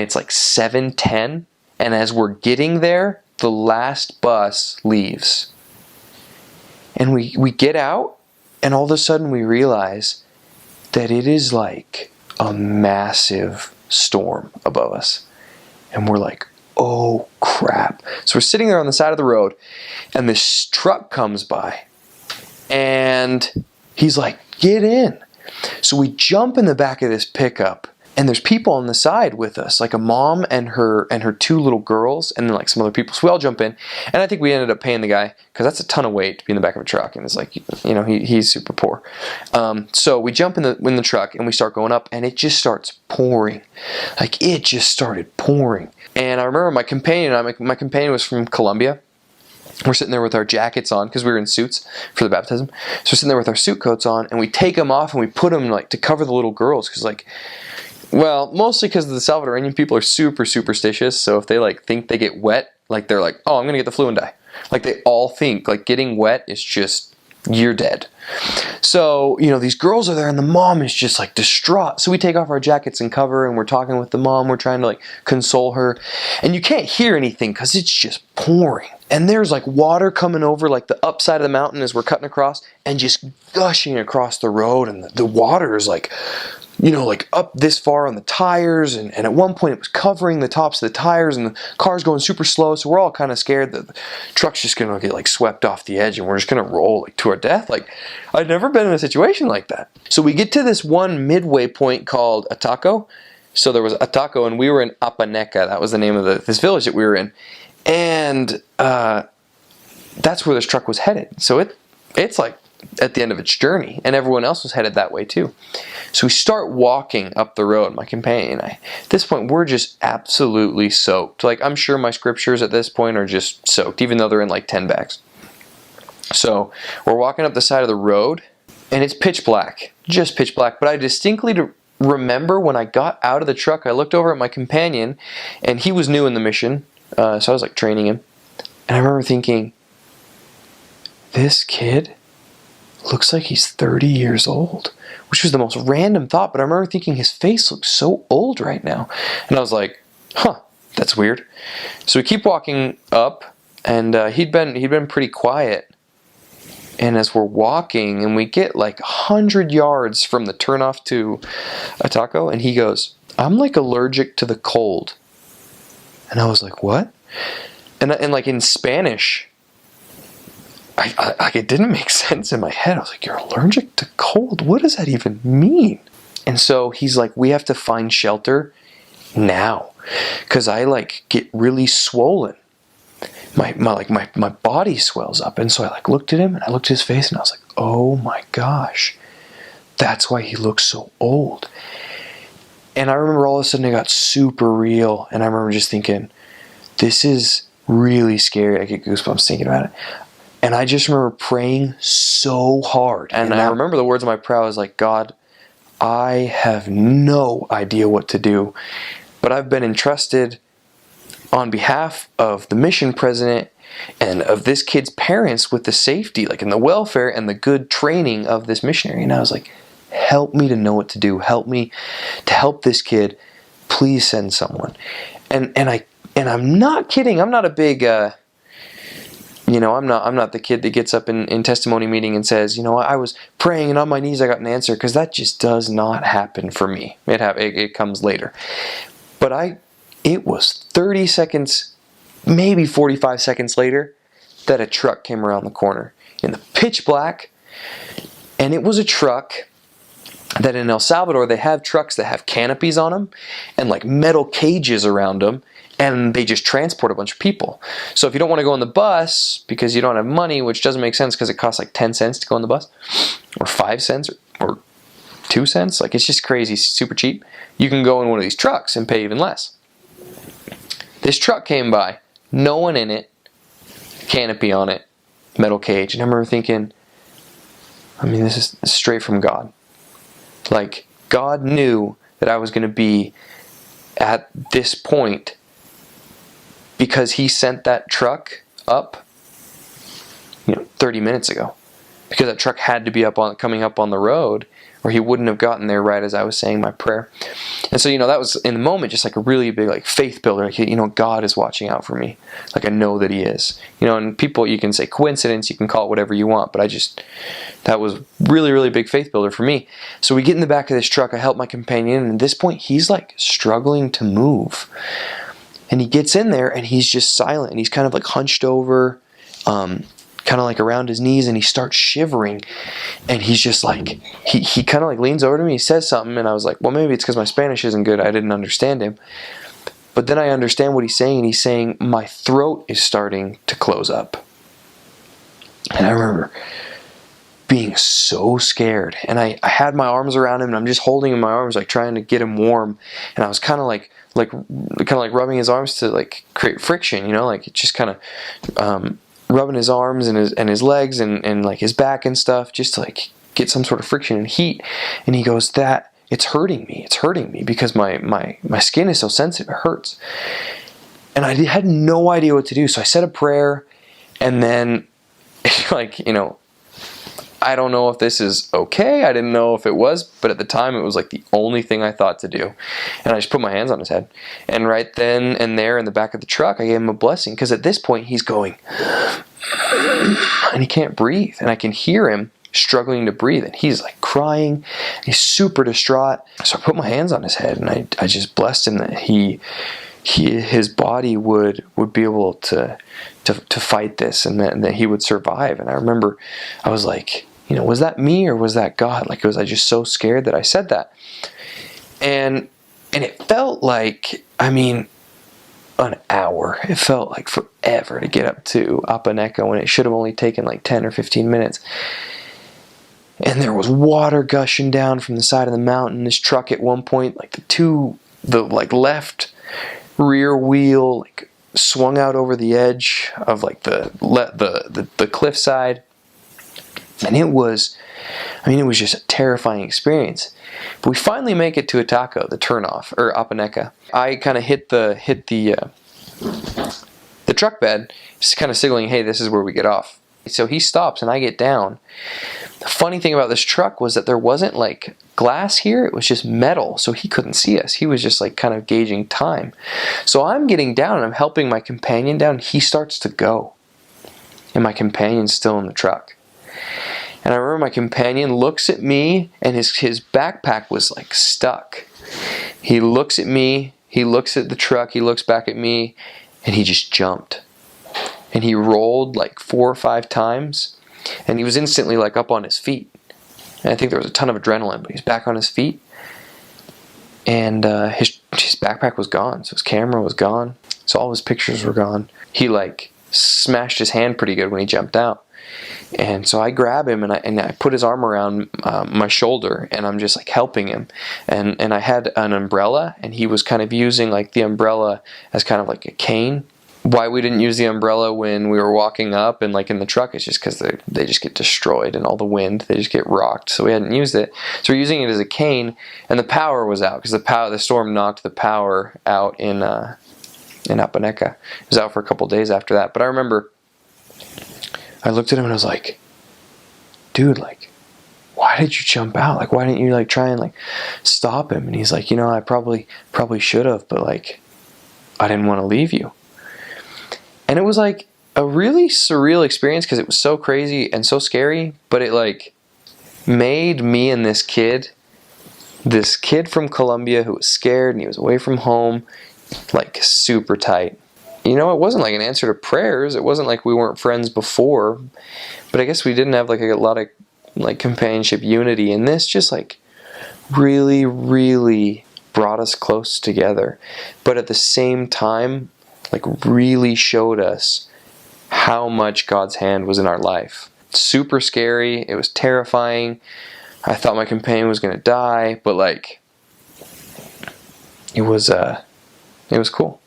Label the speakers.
Speaker 1: It's like 7:10, and as we're getting there, the last bus leaves. And we get out, and all of a sudden we realize that it is like a massive storm above us. And we're like, oh crap. So we're sitting there on the side of the road, and this truck comes by, and he's like, get in. So we jump in the back of this pickup, and there's people on the side with us, like a mom and her 2 little girls, and then like some other people. So we all jump in, and I think we ended up paying the guy, because that's a ton of weight to be in the back of a truck, and it's like, you know, he's super poor. So we jump in the truck, and we start going up, and it just starts pouring. Like, it just started pouring. And I remember my companion was from Colombia. We're sitting there with our jackets on, because we were in suits for the baptism. So we're sitting there with our suit coats on, and we take them off, and we put them like to cover the little girls, because like, well, mostly because the Salvadorian people are super superstitious. So if they like think they get wet, like they're like, oh, I'm gonna get the flu and die. Like they all think like getting wet is just, you're dead. So, you know, these girls are there, and the mom is just like distraught. So we take off our jackets and cover, and we're talking with the mom. We're trying to like console her, and you can't hear anything because it's just pouring. And there's like water coming over like the upside of the mountain as we're cutting across, and just gushing across the road, and the water is like, you know, like up this far on the tires, and at one point it was covering the tops of the tires, and the car's going super slow, so we're all kind of scared that the truck's just gonna get like swept off the edge, and we're just gonna roll like to our death. Like, I'd never been in a situation like that. So we get to this one midway point called Ataco. So there was Ataco, and we were in Apaneca. That was the name of this village that we were in. And that's where this truck was headed. So it's like at the end of its journey, and everyone else was headed that way too. So we start walking up the road, my companion and I. At this point, we're just absolutely soaked. Like, I'm sure my scriptures at this point are just soaked, even though they're in like 10 bags. So we're walking up the side of the road, and it's pitch black, just pitch black. But I distinctly remember when I got out of the truck, I looked over at my companion, and he was new in the mission, so I was like training him. And I remember thinking, this kid looks like he's 30 years old, which was the most random thought, but I remember thinking his face looks so old right now. And I was like, huh, that's weird. So we keep walking up, and he'd been pretty quiet. And as we're walking, and we get like 100 yards from the turnoff to Ataco, and he goes, I'm like allergic to the cold. And I was like, what? And like in Spanish, it didn't make sense in my head. I was like, you're allergic to cold? What does that even mean? And so he's like, we have to find shelter now, because I like get really swollen. My body swells up. And so I like looked at him, and I looked at his face, and I was like, oh my gosh, that's why he looks so old. And I remember all of a sudden it got super real, and I remember just thinking, this is really scary. I get goosebumps thinking about it. And I just remember praying so hard. And I remember the words of my prayer was like, God, I have no idea what to do, but I've been entrusted on behalf of the mission president and of this kid's parents with the safety, like, and the welfare and the good training of this missionary. And I was like, help me to know what to do. Help me to help this kid. Please send someone. And I'm not kidding. I'm not a big I'm not the kid that gets up in testimony meeting and says, I was praying and on my knees I got an answer, because that just does not happen for me. It comes later. But it was 30 seconds, maybe 45 seconds later, that a truck came around the corner in the pitch black. And it was a truck that in El Salvador, they have trucks that have canopies on them and like metal cages around them, and they just transport a bunch of people. So if you don't want to go on the bus because you don't have money, which doesn't make sense because it costs like 10 cents to go on the bus, or 5 cents, or 2 cents, like it's just crazy, super cheap, you can go in one of these trucks and pay even less. This truck came by, no one in it, canopy on it, metal cage, and I remember thinking, this is straight from God. Like, God knew that I was going to be at this point because He sent that truck up 30 minutes ago. Because that truck had to be coming up on the road or he wouldn't have gotten there right as I was saying my prayer. And so, that was in the moment just like a really big like faith builder. Like, God is watching out for me. Like, I know that he is. And people, you can say coincidence, you can call it whatever you want, but that was really, really big faith builder for me. So we get in the back of this truck, I help my companion, and at this point he's like struggling to move. And he gets in there and he's just silent, and he's kind of like hunched over, kind of like around his knees, and he starts shivering, and he's just like, he kind of like leans over to me, he says something, and I was like, well, maybe it's because my Spanish isn't good, I didn't understand him. But then I understand what he's saying, and he's saying, my throat is starting to close up. And I remember being so scared, and I had my arms around him, and I'm just holding him in my arms, like trying to get him warm, and I was kind of like rubbing his arms to like create friction, like just kind of rubbing his arms and his legs and like his back and stuff, just to like get some sort of friction and heat. And he goes, that it's hurting me because my skin is so sensitive, it hurts. And I had no idea what to do, so I said a prayer, and then like, I don't know if this is okay. I didn't know if it was, but at the time it was like the only thing I thought to do. And I just put my hands on his head. And right then and there in the back of the truck, I gave him a blessing, because at this point he's going, and he can't breathe. And I can hear him struggling to breathe. And he's like crying. He's super distraught. So I put my hands on his head, and I just blessed him that his body would be able to fight this, and that he would survive. And I remember I was like, was that me or was that God? Like, was I just so scared that I said that? And it felt like, an hour. It felt like forever to get up to Apaneca when it should have only taken like 10 or 15 minutes. And there was water gushing down from the side of the mountain. This truck at one point, like the left rear wheel like swung out over the edge of like the cliffside, and it was just a terrifying experience. But we finally make it to Ataco, the turnoff, or Apaneca. I kind of hit the truck bed, just kind of signaling, hey, this is where we get off. So he stops and I get down. The funny thing about this truck was that there wasn't like glass here, it was just metal, so he couldn't see us. He was just like kind of gauging time. So I'm getting down and I'm helping my companion down. He starts to go, and my companion's still in the truck. And I remember my companion looks at me, and his backpack was like stuck. He looks at me, he looks at the truck, he looks back at me, and he just jumped. And he rolled like 4 or 5 times, and he was instantly like up on his feet. And I think there was a ton of adrenaline, but he's back on his feet. And his backpack was gone, so his camera was gone, so all of his pictures were gone. He like smashed his hand pretty good when he jumped out. And so I grab him and I put his arm around my shoulder, and I'm just like helping him. And I had an umbrella, and he was kind of using like the umbrella as kind of like a cane. Why we didn't use the umbrella when we were walking up and like in the truck is just because they just get destroyed, and all the wind, they just get rocked. So we hadn't used it. So we're using it as a cane, and the power was out because the storm knocked the power out in Apaneca. It was out for a couple days after that. But I remember I looked at him and I was like, dude, like, why did you jump out? Like, why didn't you like try and like stop him? And he's like, I probably should have, but like, I didn't want to leave you. And it was like a really surreal experience because it was so crazy and so scary, but it like made me and this kid from Colombia who was scared and he was away from home, like super tight. It wasn't like an answer to prayers. It wasn't like we weren't friends before, but I guess we didn't have like a lot of like companionship unity. And this just like really, really brought us close together. But at the same time, like really showed us how much God's hand was in our life. Super scary. It was terrifying. I thought my companion was going to die, but like it was cool.